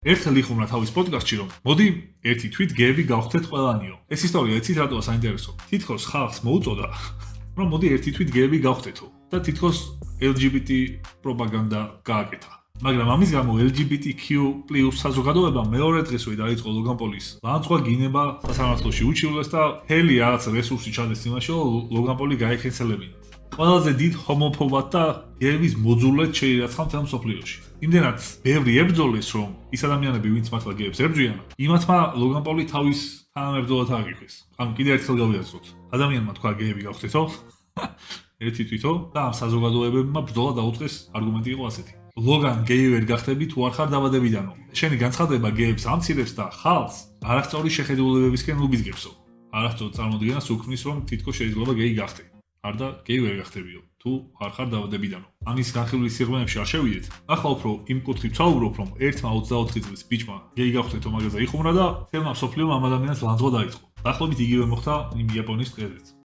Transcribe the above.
ერთხელ იხუმრა თავის პოდკასტში, რომ მოდი ერთი თვით გეები გავხდეთ ყველანიო. ეს ისტორია იცით რატოა საინტერესო? თითქოს ხალხს მოუწოდა, რომ მოდი ერთი თვით გეები გავხდეთო და თითქოს LGBT პროპაგანდა გააკეთა. მაგრამ ამის გამო LGBTQ+ საზოგადოება მეორე დღესვე დაიწყო ლოგან პოლის ლანძღვა გინება სასამართლოში უჩივლეს და მთელი რაღაც რესურსი ჩადეს იმაში, რომ ლოგან პოლი გაიქენსელებინათ. ყველაზე დიდ ჰომოფობად და გეების მოძულედ შეირაცხა მთელ მსოფლიოში. იმდენად ბევრი ებრძოლეს, რომ ის ადამიანები, ვინც მართლა გეებს ებრძვიან, იმათმა ლოგან პოლი თავის თანამებრძოლად აიღეს. ანუ კიდევ ერთხელ გავიაზროთ. ადამიანმა თქვა გეები გავხდეთო, ერთი თვითო და ამ საზოგადოებებმა ბრძოლა დაუწყეს, არგუმენტი იყო ასეთი. ლოგან გეი ვერ გახდები თუ არ ხარ დაბადებიდანო. შენი განცხადება გეებს ამცირებს და ხალხს არასწორი შეხედულებებისკენ უბიძგებსო. არასწორ წარმოდგენას უქმნის, რომ თითქოს შეიძლება გეი გახდე. არ და გეი ვერ გახდებიო, თუ არ ხარ დაბადებიდანო. ამის განხილვის სიღრმეებში არ შევიდეთ. ახლა უფრო იმ კუთხით ვსაუბრობ, რომ ერთმა 24 წლის ბიჭმა გეი გავხდეთო მაგაზე იხუმრა და თელმა მსოფლიომ ამ ადამიანს ლანძღვა დაიწყო. დაახლოებით იგივე მოხდა იმ იაპონიის დღესაც.